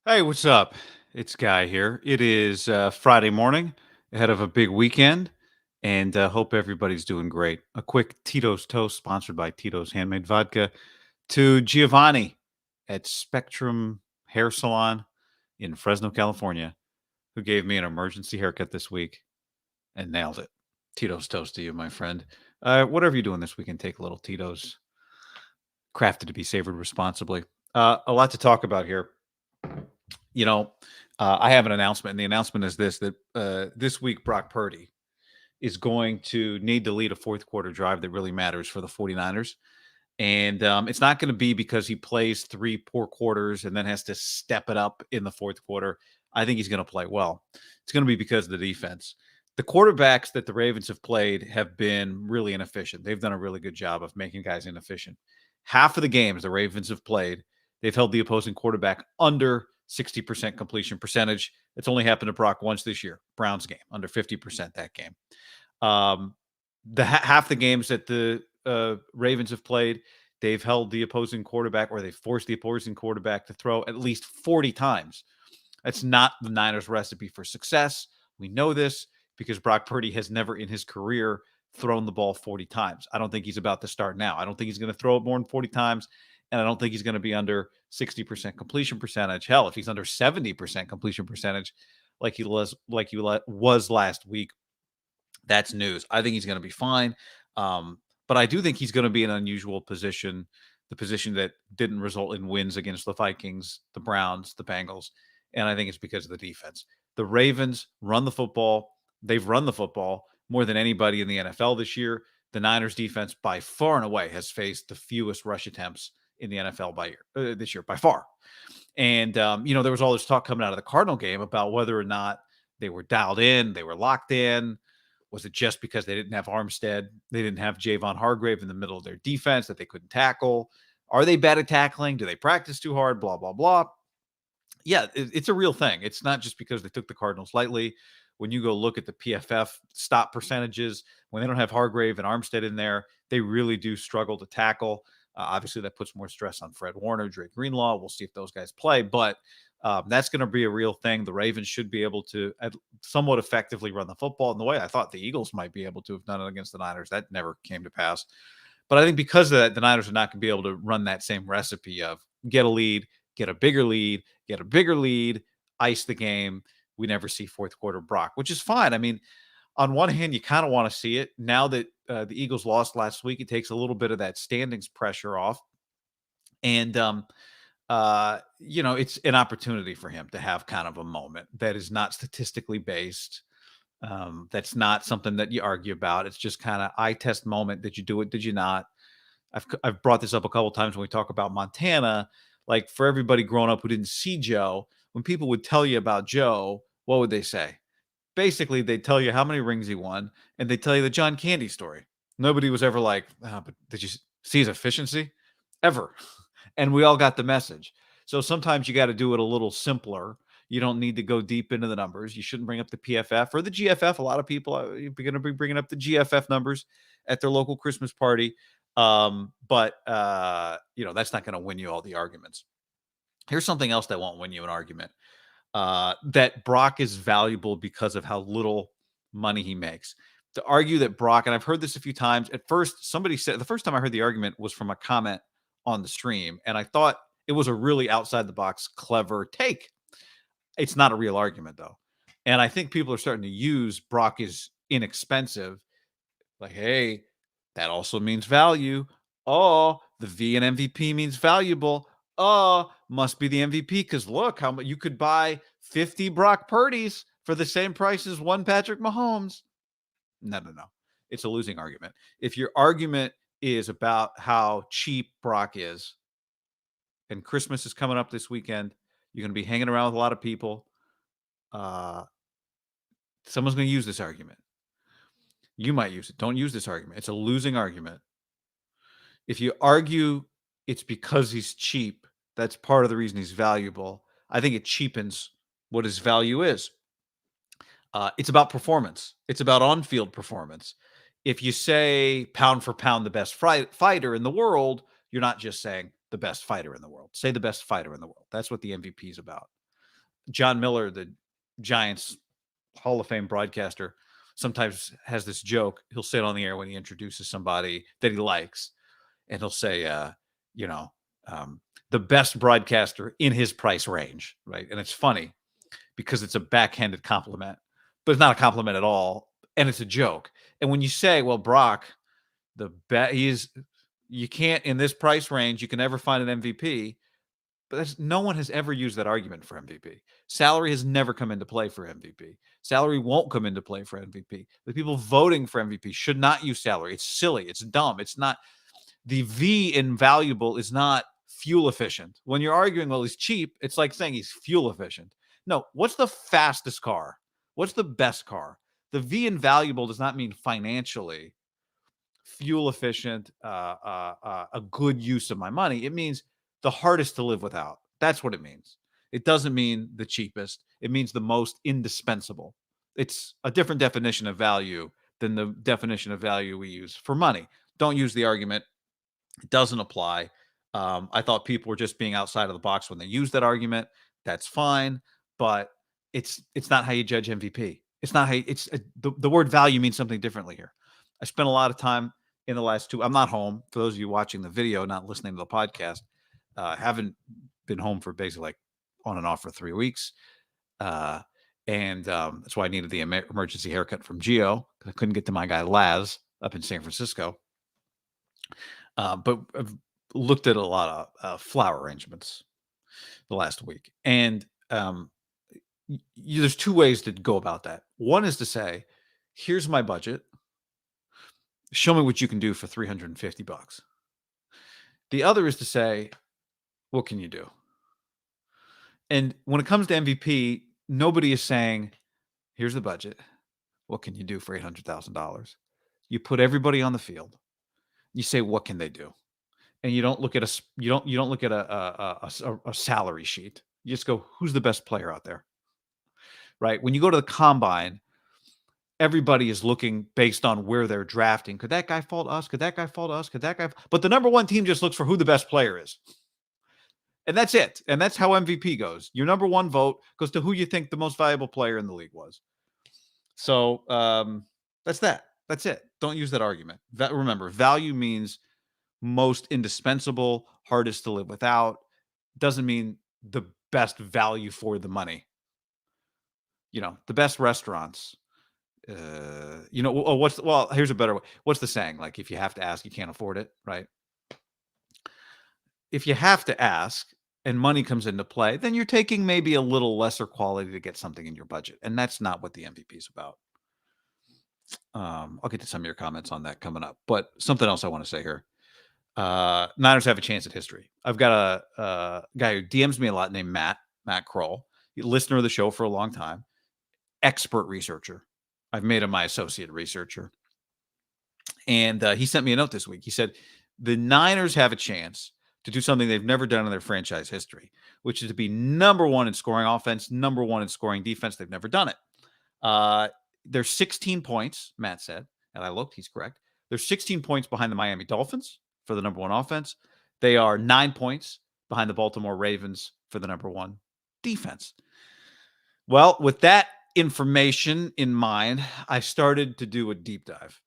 Hey, what's up? It's Guy here. It is Friday morning ahead of a big weekend, and hope everybody's doing great. A quick Tito's Toast, sponsored by Tito's Handmade Vodka, to Giovanni at Spectrum Hair Salon in Fresno, California, who gave me an emergency haircut this week and nailed it. Tito's Toast to you, my friend. Whatever you're doing this weekend, take a little Tito's, crafted to be savored responsibly. A lot to talk about here. You know, I have an announcement, and the announcement is this: that this week Brock Purdy is going to need to lead a fourth quarter drive that really matters for the 49ers. And it's not going to be because he plays three poor quarters and then has to step it up in the fourth quarter. I think he's going to play well. It's going to be because of the defense. The quarterbacks that the Ravens have played have been really inefficient. They've done a really good job of making guys inefficient. Half of the games the Ravens have played, they've held the opposing quarterback under 60% completion percentage. It's only happened to Brock once this year. Browns game, under 50% that game. Um, half the games that the Ravens have played, they've held the opposing quarterback, or they've forced the opposing quarterback to throw at least 40 times. That's not the Niners' recipe for success. We know this because Brock Purdy has never in his career thrown the ball 40 times. I don't think he's about to start now. I don't think he's going to throw it more than 40 times. And I don't think he's going to be under 60% completion percentage. Hell, if he's under 70% completion percentage, like he was last week, that's news. I think he's going to be fine. But I do think he's going to be in an unusual position, the position that didn't result in wins against the Vikings, the Browns, the Bengals. And I think it's because of the defense. The Ravens run the football. They've run the football more than anybody in the NFL this year. The Niners defense by far and away has faced the fewest rush attempts in the NFL this year by far. And there was all this talk coming out of the Cardinal game about whether or not they were dialed in, they were locked in. Was it just because they didn't have Armstead? They didn't have Javon Hargrave in the middle of their defense that they couldn't tackle? Are they bad at tackling? Do they practice too hard? Blah, blah, blah. Yeah, it's a real thing. It's not just because they took the Cardinals lightly. When you go look at the PFF stop percentages, when they don't have Hargrave and Armstead in there, they really do struggle to tackle. Obviously, that puts more stress on Fred Warner, Drake Greenlaw. We'll see if those guys play, but that's going to be a real thing. The Ravens should be able to somewhat effectively run the football in the way I thought the Eagles might be able to have done it against the Niners. That never came to pass. But I think because of that, the Niners are not going to be able to run that same recipe of get a lead, get a bigger lead, get a bigger lead, ice the game. We never see fourth quarter Brock, which is fine. I mean, on one hand, you kind of want to see it. Now that the Eagles lost last week, it takes a little bit of that standings pressure off. And it's an opportunity for him to have kind of a moment that is not statistically based. That's not something that you argue about. It's just kind of eye test moment. Did you do it? Did you not? I've brought this up a couple times when we talk about Montana. Like, for everybody growing up who didn't see Joe, when people would tell you about Joe, what would they say? Basically, they'd tell you how many rings he won, and they tell you the John Candy story. Nobody was ever like, but did you see his efficiency? Ever. And we all got the message. So sometimes you got to do it a little simpler. You don't need to go deep into the numbers. You shouldn't bring up the PFF or the GFF. A lot of people are going to be bringing up the GFF numbers at their local Christmas party. But that's not going to win you all the arguments. Here's something else that won't win you an argument. That Brock is valuable because of how little money he makes. To argue that Brock, and I've heard this a few times. At first, somebody said the first time I heard the argument was from a comment on the stream, and I thought it was a really outside the box, clever take. It's not a real argument, though. And I think people are starting to use Brock is inexpensive. Like, hey, that also means value. Oh, the V in MVP means valuable. Oh, must be the MVP because look how much you could buy 50 Brock Purdy's for the same price as one Patrick Mahomes. No, no, no. It's a losing argument. If your argument is about how cheap Brock is, and Christmas is coming up this weekend, you're going to be hanging around with a lot of people. Someone's going to use this argument. You might use it. Don't use this argument. It's a losing argument. If you argue it's because he's cheap, that's part of the reason he's valuable. I think it cheapens what his value is. It's about performance. It's about on-field performance. If you say pound for pound the best fighter in the world, you're not just saying the best fighter in the world. Say the best fighter in the world. That's what the MVP is about. John Miller, the Giants Hall of Fame broadcaster, sometimes has this joke. He'll say it on the air when he introduces somebody that he likes, and he'll say, you know, um, the best broadcaster in his price range, right? And it's funny because it's a backhanded compliment, but it's not a compliment at all, and it's a joke. And when you say, "Well, Brock, he's you can't in this price range, you can never find an MVP," but no one has ever used that argument for MVP. Salary has never come into play for MVP. Salary won't come into play for MVP. The people voting for MVP should not use salary. It's silly. It's dumb. It's not the V in valuable is not fuel efficient. When you're arguing, well, he's cheap, it's like saying he's fuel efficient. No, what's the fastest car? What's the best car? The V in valuable does not mean financially fuel efficient, a good use of my money. It means the hardest to live without. That's what it means. It doesn't mean the cheapest. It means the most indispensable. It's a different definition of value than the definition of value we use for money. Don't use the argument. It doesn't apply. I thought people were just being outside of the box when they use that argument. That's fine, but it's not how you judge MVP. It's not how it's the word value means something differently here. I spent a lot of time in the last two. I'm not home. For those of you watching the video, not listening to the podcast, haven't been home for basically like on and off for 3 weeks. And that's why I needed the emergency haircut from Geo. I couldn't get to my guy Laz up in San Francisco. But I've looked at a lot of flower arrangements the last week, and there's two ways to go about that. One is to say, "Here's my budget. Show me what you can do for $350." The other is to say, "What can you do?" And when it comes to MVP, nobody is saying, "Here's the budget. What can you do for $800,000?" You put everybody on the field. You say, "What can they do?" And you don't look at you don't look at a salary sheet. You just go, "Who's the best player out there?" Right? When you go to the combine, everybody is looking based on where they're drafting. Could that guy fall to us? Could that guy fall to us? Could that guy? But the number one team just looks for who the best player is. And that's it. And that's how MVP goes. Your number one vote goes to who you think the most valuable player in the league was. So that's that. That's it. Don't use that argument. Remember, value means most indispensable, hardest to live without. Doesn't mean the best value for the money. The best restaurants. Here's a better way. What's the saying? Like, if you have to ask, you can't afford it, right? If you have to ask and money comes into play, then you're taking maybe a little lesser quality to get something in your budget. And that's not what the MVP is about. I'll get to some of your comments on that coming up. But something else I want to say here. Niners have a chance at history. I've got a guy who DMs me a lot named Matt Kroll, listener of the show for a long time, expert researcher. I've made him my associate researcher. And he sent me a note this week. He said, the Niners have a chance to do something they've never done in their franchise history, which is to be number one in scoring offense, number one in scoring defense. They've never done it. There's 16 points, Matt said, and I looked, he's correct. There's 16 points behind the Miami Dolphins for the number one offense. They are 9 points behind the Baltimore Ravens for the number one defense. Well, with that information in mind, I started to do a deep dive.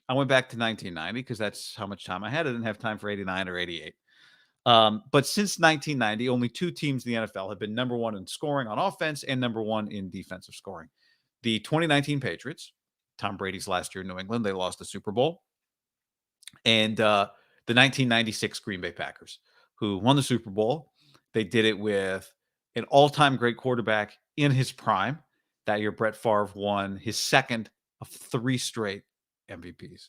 I went back to 1990 because that's how much time I had. I didn't have time for 89 or 88. But since 1990, only 2 teams in the NFL have been number one in scoring on offense and number one in defensive scoring. The 2019 Patriots, Tom Brady's last year in New England, they lost the Super Bowl. And the 1996 Green Bay Packers, who won the Super Bowl. They did it with an all-time great quarterback in his prime. That year, Brett Favre won his second of 3 straight MVPs.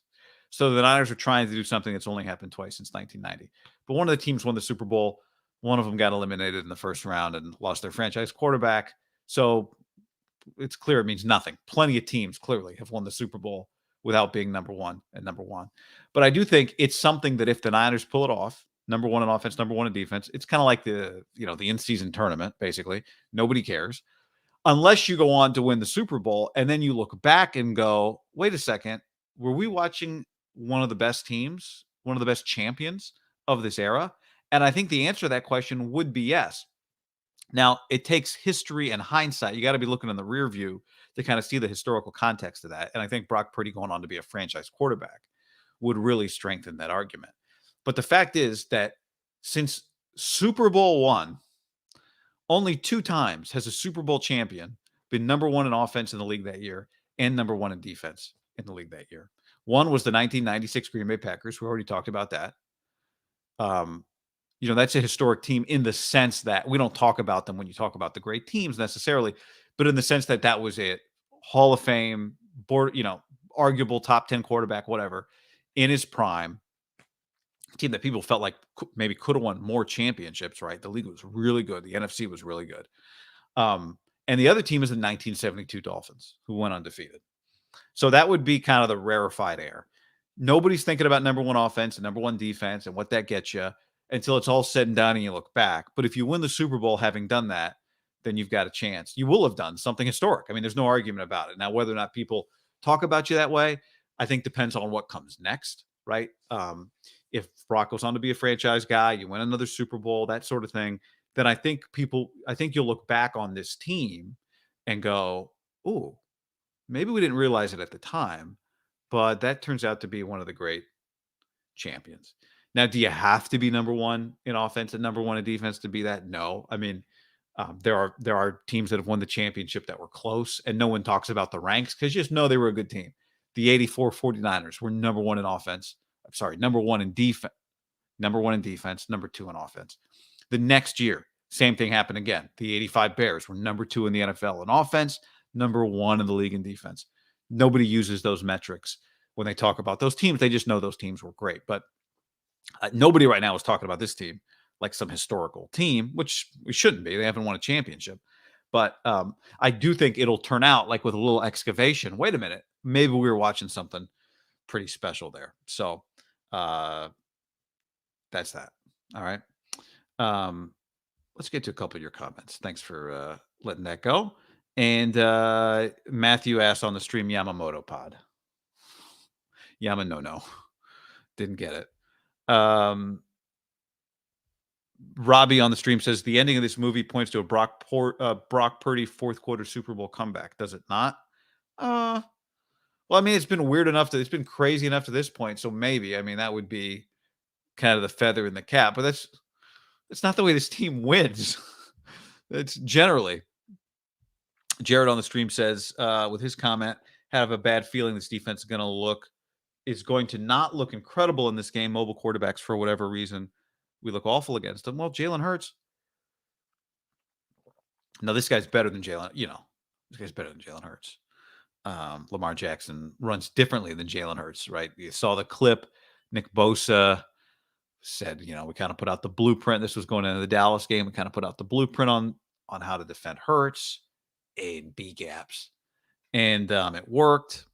So the Niners are trying to do something that's only happened twice since 1990. But one of the teams won the Super Bowl. One of them got eliminated in the first round and lost their franchise quarterback. So it's clear it means nothing. Plenty of teams clearly have won the Super Bowl without being number one and number one. But I do think it's something that if the Niners pull it off, number one in offense, number one in defense, it's kind of like the in-season tournament, basically. Nobody cares. Unless you go on to win the Super Bowl, and then you look back and go, wait a second, were we watching one of the best teams, one of the best champions of this era? And I think the answer to that question would be yes. Now, it takes history and hindsight. You got to be looking in the rear view to kind of see the historical context of that. And I think Brock Purdy going on to be a franchise quarterback would really strengthen that argument. But the fact is that since Super Bowl one, only 2 times has a Super Bowl champion been number 1 in offense in the league that year and number 1 in defense in the league that year. One was the 1996 Green Bay Packers. We already talked about that. Um, that's a historic team in the sense that we don't talk about them when you talk about the great teams necessarily, but in the sense that that was a Hall of Fame, arguable top 10 quarterback, whatever, in his prime. Team that people felt like maybe could have won more championships, right? The league was really good. The NFC was really good. And the other team is the 1972 Dolphins, who went undefeated. So that would be kind of the rarefied air. Nobody's thinking about number 1 offense and number 1 defense and what that gets you until it's all said and done and you look back. But if you win the Super Bowl having done that, then you've got a chance. You will have done something historic. I mean, there's no argument about it. Now, whether or not people talk about you that way, I think depends on what comes next, right? If Brock goes on to be a franchise guy, you win another Super Bowl, that sort of thing, then I think you'll look back on this team and go, "Ooh, maybe we didn't realize it at the time, but that turns out to be one of the great champions." Now, do you have to be number 1 in offense and number 1 in defense to be that? No. I mean, there are teams that have won the championship that were close, and no one talks about the ranks because you just know they were a good team. The 84 49ers were number 1 in offense. I'm sorry, number 1 in defense, number 2 in offense. The next year, same thing happened again. The 85 Bears were number 2 in the NFL in offense, number 1 in the league in defense. Nobody uses those metrics when they talk about those teams. They just know those teams were great. But nobody right now is talking about this team like some historical team, which we shouldn't be. They haven't won a championship. But I do think it'll turn out like with a little excavation. Wait a minute. Maybe we were watching something pretty special there. So that's that. All right. Let's get to a couple of your comments. Thanks for letting that go. And Matthew asked on the stream, Yamamoto pod. No. Didn't get it. Robbie on the stream says the ending of this movie points to a Brock Purdy fourth quarter Super Bowl comeback. Does it not? Well, I mean, it's been weird enough it's been crazy enough to this point. So maybe, I mean, that would be kind of the feather in the cap, but that's not the way this team wins. It's generally. Jared on the stream says, with his comment, have a bad feeling this defense is going to not look incredible in this game. Mobile quarterbacks, for whatever reason, we look awful against them. Well, Jalen Hurts. No, this guy's better than Jalen. This guy's better than Jalen Hurts. Lamar Jackson runs differently than Jalen Hurts, right? You saw the clip. Nick Bosa said, we kind of put out the blueprint. This was going into the Dallas game. We kind of put out the blueprint on how to defend Hurts in B gaps. And it worked.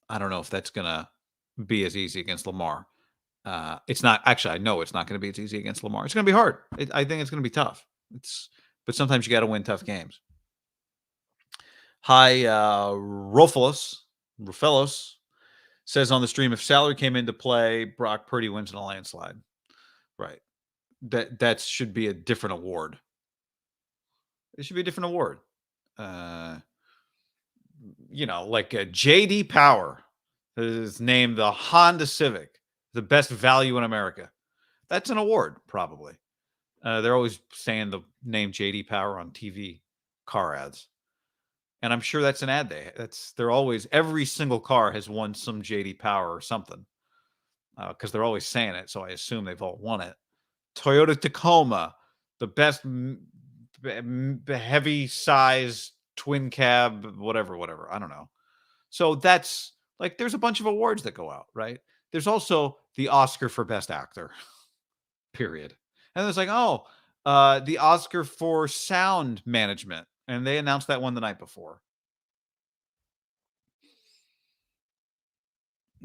I don't know if that's going to be as easy against Lamar. It's not. Actually, I know it's not going to be as easy against Lamar. It's going to be hard. I think it's going to be tough. But sometimes you got to win tough games. Hi, Rufelos says on the stream, if salary came into play, Brock Purdy wins in a landslide. Right. That should be a different award. It should be a different award. Like a JD Power is named the Honda Civic, the best value in America. That's an award, probably. They're always saying the name JD Power on TV car ads. And I'm sure that's an ad every single car has won some JD Power or something. Because they're always saying it, so I assume they've all won it. Toyota Tacoma, the best heavy size twin cab, whatever. I don't know. So that's like, there's a bunch of awards that go out, right? There's also the Oscar for Best Actor, period. And it's like, the Oscar for sound management. And they announced that one the night before.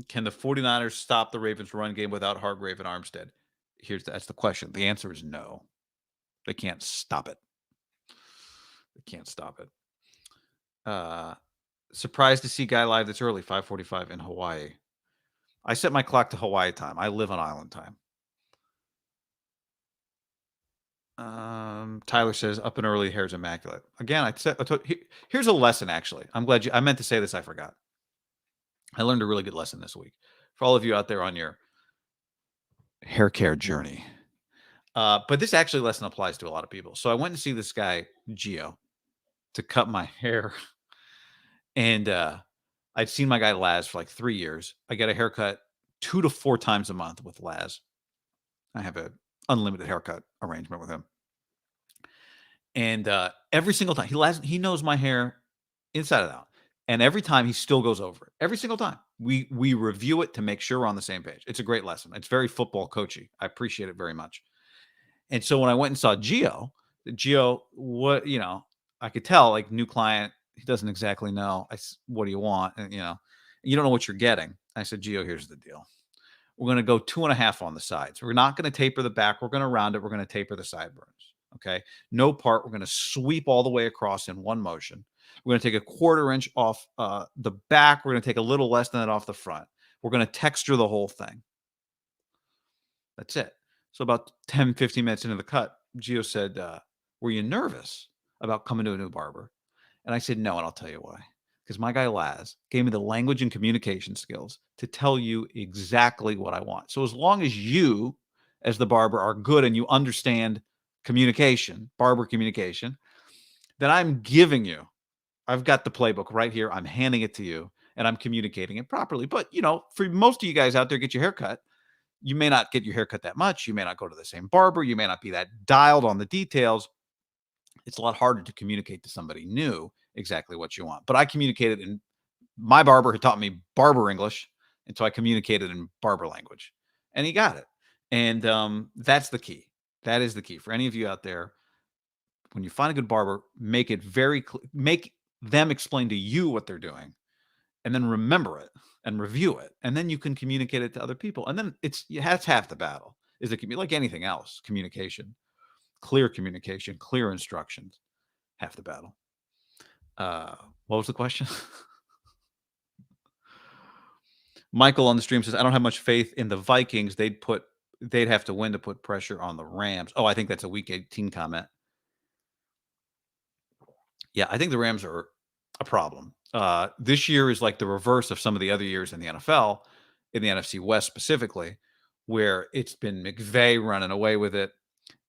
Can the 49ers stop the Ravens run game without Hargrave and Armstead? That's the question. The answer is no. They can't stop it. Surprised to see Guy live this early, 5:45 in Hawaii. I set my clock to Hawaii time. I live on island time. Tyler says, "Up and early, hair's immaculate." Again, here's a lesson, actually. I'm glad I meant to say this, I forgot. I learned a really good lesson this week. For all of you out there on your hair care journey. But this actually lesson applies to a lot of people. So I went to see this guy, Gio, to cut my hair. And I'd seen my guy Laz for like 3 years. I get a haircut 2 to 4 times a month with Laz. I have a unlimited haircut arrangement with him. And every single time he knows my hair inside and out. And every time he still goes over it. Every single time. We review it to make sure we're on the same page. It's a great lesson. It's very football coachy. I appreciate it very much. And so when I went and saw Gio, what, I could tell, like, new client, he doesn't exactly know. What do you want? And, you don't know what you're getting. I said, Gio, here's the deal. We're going to go 2.5 on the sides. We're not going to taper the back. We're going to round it. We're going to taper the sideburns. Okay. No part. We're going to sweep all the way across in one motion. We're going to take a 1/4 inch off the back. We're going to take a little less than that off the front. We're going to texture the whole thing. That's it. So about 10, 15 minutes into the cut, Gio said, were you nervous about coming to a new barber? And I said, no, and I'll tell you why. Because my guy Laz gave me the language and communication skills to tell you exactly what I want. So as long as you, as the barber, are good and you understand communication, barber communication, then I've got the playbook right here. I'm handing it to you and I'm communicating it properly. But, for most of you guys out there, get your hair cut. You may not get your haircut that much. You may not go to the same barber. You may not be that dialed on the details. It's a lot harder to communicate to somebody new exactly what you want. But I communicated in my barber had taught me barber English. And so I communicated in barber language and he got it. And that's the key. That is the key for any of you out there. When you find a good barber, make it very clear, make them explain to you what they're doing and then remember it and review it. And then you can communicate it to other people. And then that's half the battle. Is it can be like anything else, communication, clear instructions, half the battle. What was the question? Michael on the stream says, I don't have much faith in the Vikings. They'd have to win to put pressure on the Rams. Oh, I think that's a week 18 comment. Yeah, I think the Rams are a problem. This year is like the reverse of some of the other years in the NFL, in the NFC West specifically, where it's been McVay running away with it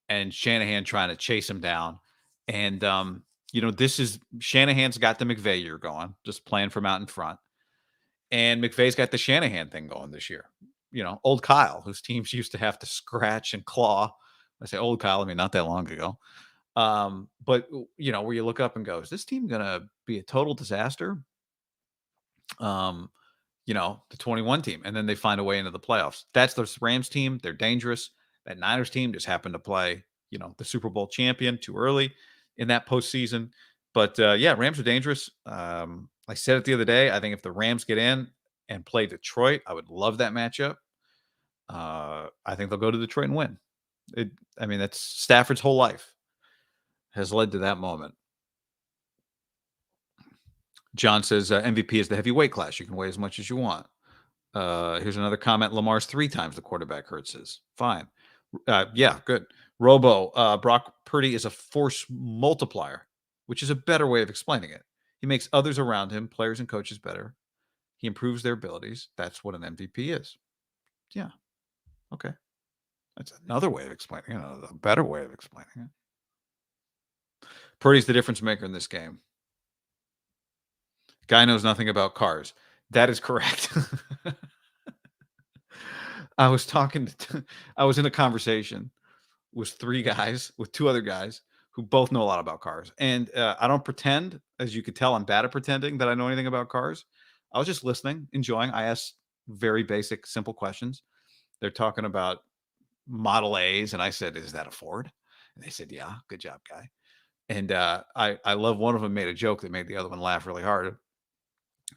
and Shanahan trying to chase him down. And, this is Shanahan's got the McVay year going, just playing from out in front. And McVay's got the Shanahan thing going this year. Old Kyle, whose teams used to have to scratch and claw. I say old Kyle, I mean, not that long ago. But where you look up and go, is this team going to be a total disaster? The 21 team, and then they find a way into the playoffs. That's the Rams team. They're dangerous. That Niners team just happened to play, the Super Bowl champion too early in that postseason. But Rams are dangerous. I said it the other day. I think if the Rams get in and play Detroit, I would love that matchup. I think they'll go to Detroit and win. That's Stafford's whole life has led to that moment. John says MVP is the heavyweight class. You can weigh as much as you want. Here's another comment. Lamar's 3 times the quarterback. Hurts is fine. Yeah, good. Robo, Brock Purdy is a force multiplier, which is a better way of explaining it. He makes others around him, players and coaches, better. He improves their abilities. That's what an MVP is. Yeah. Okay. That's another way of explaining it, a better way of explaining it. Purdy's the difference maker in this game. Guy knows nothing about cars. That is correct. I was in a conversation with 3 guys, with 2 other guys who both know a lot about cars. And I don't pretend, as you could tell, I'm bad at pretending that I know anything about cars. I was just listening, enjoying. I asked very basic, simple questions. They're talking about Model A's. And I said, is that a Ford? And they said, yeah, good job, guy. And I love one of them made a joke that made the other one laugh really hard.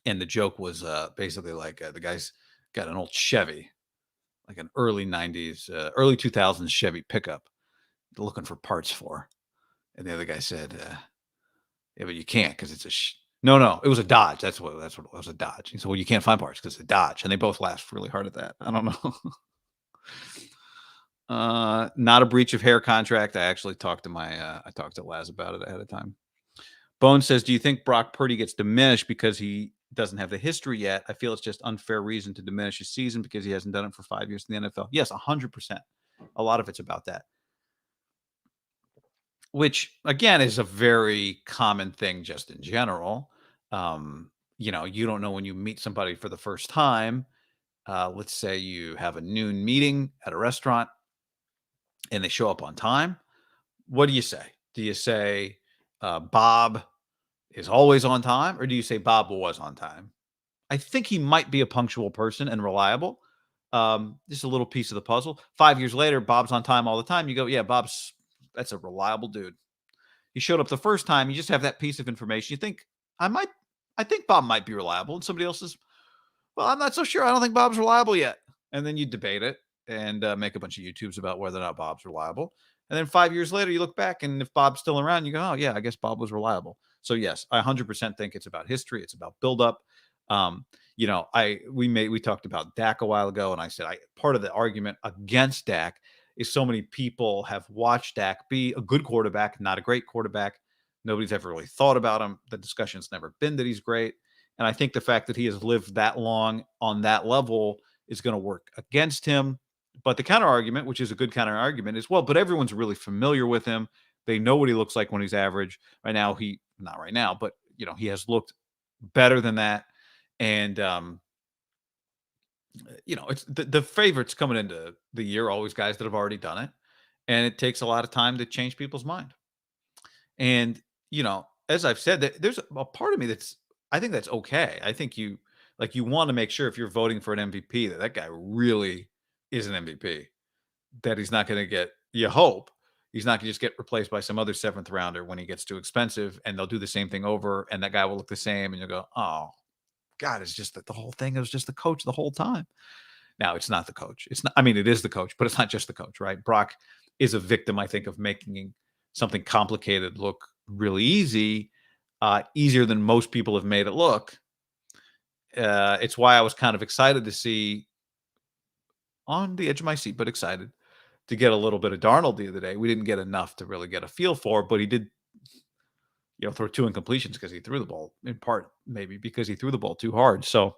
And the joke was basically like the guy's got an old Chevy, like an early 90s, early 2000s Chevy pickup looking for parts for. And the other guy said, yeah, but you can't because it's no, it was a Dodge. That's what it was, a Dodge. He said, well, you can't find parts because it's a Dodge. And they both laughed really hard at that. I don't know. Not a breach of hair contract. I actually talked to I talked to Laz about it ahead of time. Bone says, "Do you think Brock Purdy gets diminished because he doesn't have the history yet? I feel it's just unfair reason to diminish his season because he hasn't done it for 5 years in the NFL." Yes, 100%. A lot of it's about that, which again is a very common thing just in general. You don't know when you meet somebody for the first time. Let's say you have a noon meeting at a restaurant and they show up on time. What do you say? Do you say Bob is always on time, or do you say Bob was on time? I think he might be a punctual person and reliable. Just a little piece of the puzzle. 5 years later, Bob's on time all the time. You go, yeah, that's a reliable dude. He showed up the first time. You just have that piece of information. You think I might, I think Bob might be reliable, and somebody else is, well, I'm not so sure. I don't think Bob's reliable yet. And then you debate it and make a bunch of YouTubes about whether or not Bob's reliable. And then 5 years later, you look back, and if Bob's still around, you go, oh, yeah, I guess Bob was reliable. So, yes, I 100% think it's about history. It's about buildup. Um, we talked about Dak a while ago, and I said part of the argument against Dak is so many people have watched Dak be a good quarterback, not a great quarterback. Nobody's ever really thought about him. The discussion's never been that he's great. And I think the fact that he has lived that long on that level is going to work against him. But the counter argument, which is a good counter argument, is well, but everyone's really familiar with him. They know what he looks like when he's average. Right now, not right now, but he has looked better than that. And it's the favorites coming into the year, always guys that have already done it. And it takes a lot of time to change people's mind. And, as I've said, that there's a part of me I think that's okay. I think you want to make sure if you're voting for an MVP that guy really is an MVP, that he's not going to you hope he's not going to just get replaced by some other seventh rounder when he gets too expensive and they'll do the same thing over and that guy will look the same and you'll go, oh, God, it's just that the whole thing, it was just the coach the whole time. Now it's not the coach. It's not, I mean, it is the coach, but it's not just the coach, right? Brock is a victim, I think, of making something complicated look really easy, easier than most people have made it look. It's why I was kind of excited to see on the edge of my seat, but excited to get a little bit of Darnold the other day. We didn't get enough to really get a feel for, but he did, throw two incompletions because he threw the ball in part, maybe because he threw the ball too hard. So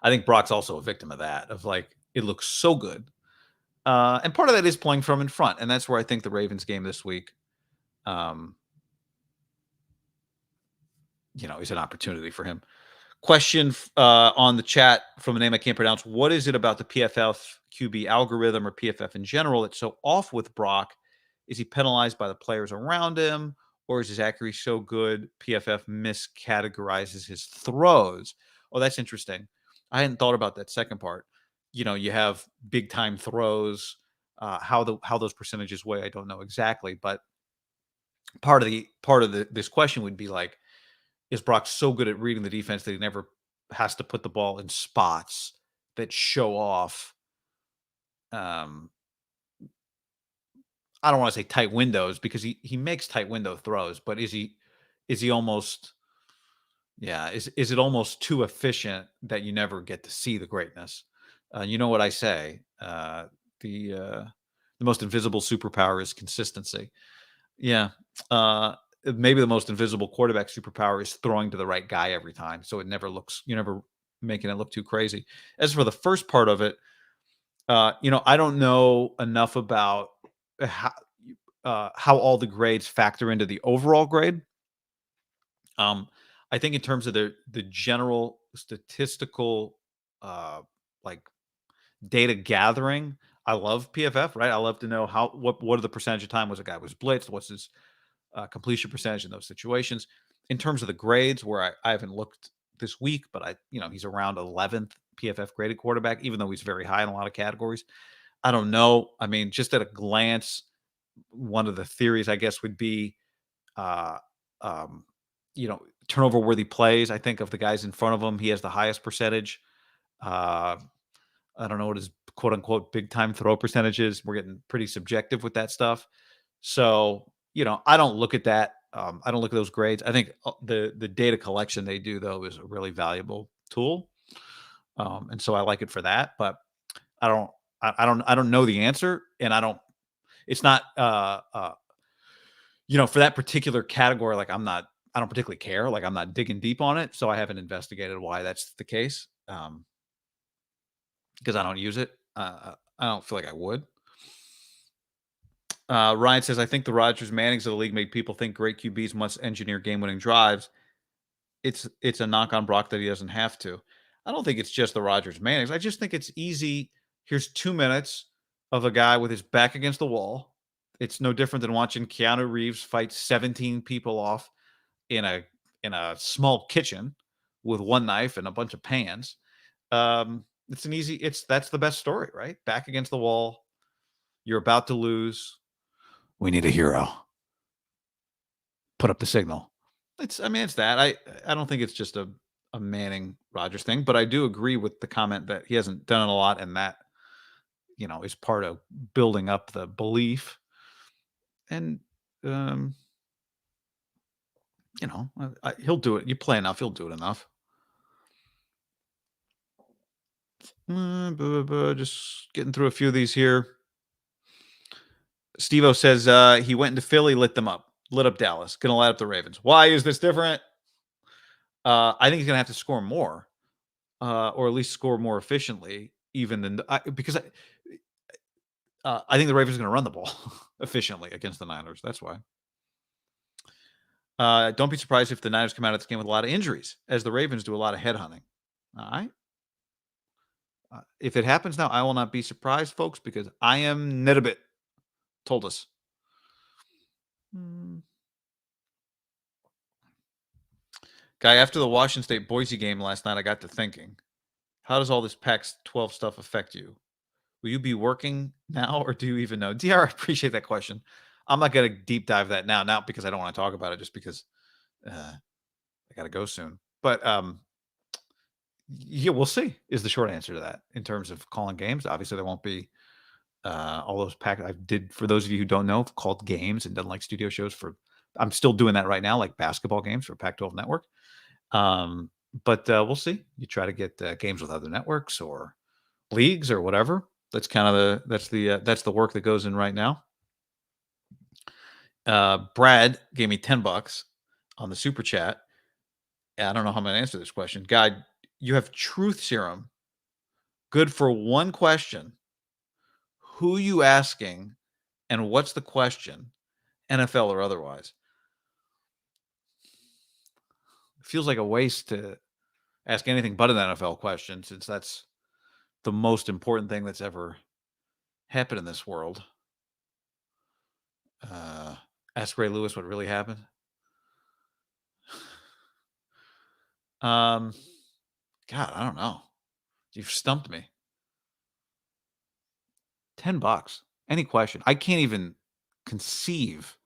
I think Brock's also a victim of that, of like, it looks so good. And part of that is playing from in front. And that's where I think the Ravens game this week, um, is an opportunity for him. Question on the chat from a name I can't pronounce. What is it about the PFF QB algorithm or PFF in general that's so off with Brock? Is he penalized by the players around him, or is his accuracy so good PFF miscategorizes his throws? Oh, that's interesting. I hadn't thought about that second part. You have big time throws. How those percentages weigh, I don't know exactly, but part of this question would be like, is Brock so good at reading the defense that he never has to put the ball in spots that show off, um, I don't wanna say tight windows because he makes tight window throws, but is he almost, yeah, is it almost too efficient that you never get to see the greatness? You know what I say, the most invisible superpower is consistency. Yeah. Maybe the most invisible quarterback superpower is throwing to the right guy every time. So you're never making it look too crazy. As for the first part of it, I don't know enough about how, how all the grades factor into the overall grade. Um, I think in terms of the general statistical, like data gathering, I love PFF, right? I love to know what are the percentage of time was a guy was blitzed, what's his completion percentage in those situations. In terms of the grades, where I haven't looked this week, but he's around 11th PFF graded quarterback, even though he's very high in a lot of categories. I don't know. I mean, just at a glance, one of the theories, I guess, would be, uh, um, turnover worthy plays. I think of the guys in front of him, he has the highest percentage. Uh, I don't know what his quote unquote big time throw percentage is. We're getting pretty subjective with that stuff. So, I don't look at that. I don't look at those grades. I think the data collection they do though is a really valuable tool. And so I like it for that, but I don't. I don't know the answer, and it's not for that particular category, like I don't particularly care. Like I'm not digging deep on it, so I haven't investigated why that's the case. Because I don't use it. I don't feel like I would. Ryan says, I think the Rodgers Mannings of the league make people think great QBs must engineer game winning drives. It's a knock on Brock that he doesn't have to. I don't think it's just the Rodgers Mannings. I just think it's easy. Here's 2 minutes of a guy with his back against the wall. It's no different than watching Keanu Reeves fight 17 people off in a small kitchen with one knife and a bunch of pans. That's the best story, right? Back against the wall. You're about to lose. We need a hero. Put up the signal. It's that. I don't think it's just a Manning Rodgers thing, but I do agree with the comment that he hasn't done a lot, and that is part of building up the belief. And he'll do it. You play enough, he'll do it enough. Just getting through a few of these here. Steve-O says he went into Philly, lit up Dallas, gonna light up the Ravens. Why is this different? I think he's gonna have to score more, or at least score more efficiently, even than because I think the Ravens are gonna run the ball efficiently against the Niners. That's why. Don't be surprised if the Niners come out of this game with a lot of injuries, as the Ravens do a lot of headhunting. All right. If it happens now, I will not be surprised, folks, because I am Nidabit. Told us. Guy, after the Washington State Boise game last night, I got to thinking, how does all this Pac-12 stuff affect you? Will you be working now, or do you even know? DR, I appreciate that question. I'm not going to deep dive that now, not because I don't want to talk about it, just because I got to go soon. But yeah, we'll see is the short answer to that in terms of calling games. Obviously, there won't be all those I did, for those of you who don't know, called games and done like studio shows I'm still doing that right now, like basketball games for Pac-12 Network. But we'll see. You try to get games with other networks or leagues or whatever. That's kind of that's the work that goes in right now. Brad gave me $10 on the super chat. I don't know how I'm going to answer this question. Guy, you have truth serum. Good for one question. Who you asking and what's the question? NFL or otherwise. It feels like a waste to ask anything but an NFL question, since that's the most important thing that's ever happened in this world. Ask Ray Lewis what really happened. God, I don't know. You've stumped me. $10. Any question. I can't even conceive.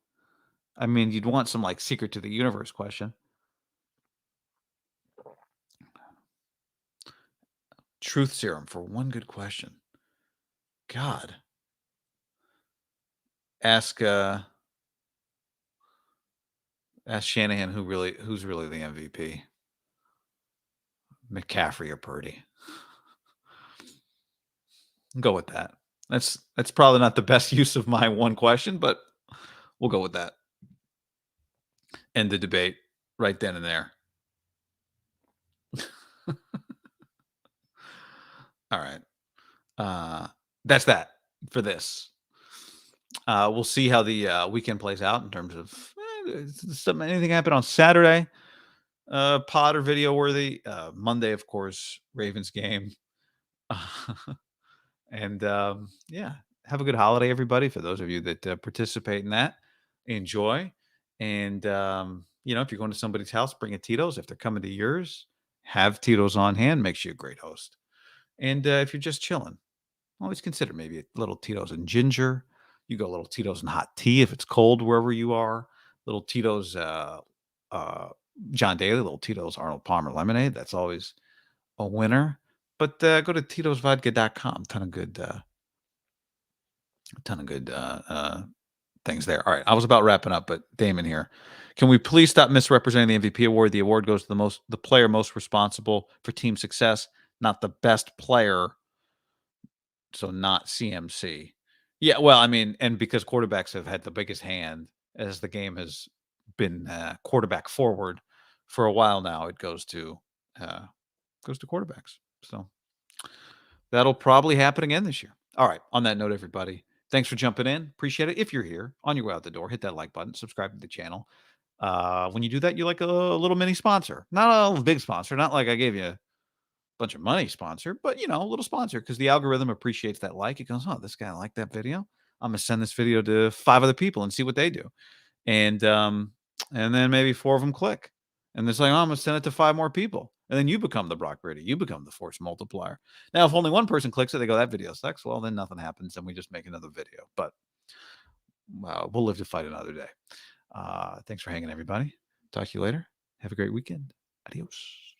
I mean, you'd want some like secret to the universe question. Truth serum for one good question. God. Ask Shanahan who's really the MVP. McCaffrey or Purdy. Go with that. That's probably not the best use of my one question, but we'll go with that. End the debate right then and there. All right. That's that for this. We'll see how the weekend plays out in terms of anything happen on Saturday. Pod or video worthy. Monday, of course, Ravens game. And yeah, have a good holiday, everybody. For those of you that participate in that, enjoy. And if you're going to somebody's house, bring a Tito's. If they're coming to yours, have Tito's on hand. Makes you a great host. And if you're just chilling, always consider maybe a little Tito's and ginger. You go a little Tito's and hot tea if it's cold wherever you are. Little Tito's John Daly, little Tito's Arnold Palmer lemonade. That's always a winner. But go to titosvodka.com. Ton of good things there. All right, I was about wrapping up, but Damon here. Can we please stop misrepresenting the MVP award? The award goes to the player most responsible for team success, not the best player So not CMC. Yeah, well, I mean, and because quarterbacks have had the biggest hand as the game has been quarterback forward for a while now, it goes to quarterbacks. So that'll probably happen again this year. All right. On that note, everybody, thanks for jumping in. Appreciate it. If you're here on your way out the door, hit that like button, subscribe to the channel. When you do that, you like a little mini sponsor, not a big sponsor, not like I gave you a bunch of money sponsor, but a little sponsor because the algorithm appreciates that like. It goes, oh, this guy liked that video. I'm gonna send this video to 5 other people and see what they do. And then maybe 4 of them click. And it's like, oh, I'm gonna send it to 5 more people. And then you become the Brock Brady. You become the force multiplier. Now, if only one person clicks it, they go, that video sucks. Well, then nothing happens, and we just make another video. But we'll live to fight another day. Thanks for hanging, everybody. Talk to you later. Have a great weekend. Adios.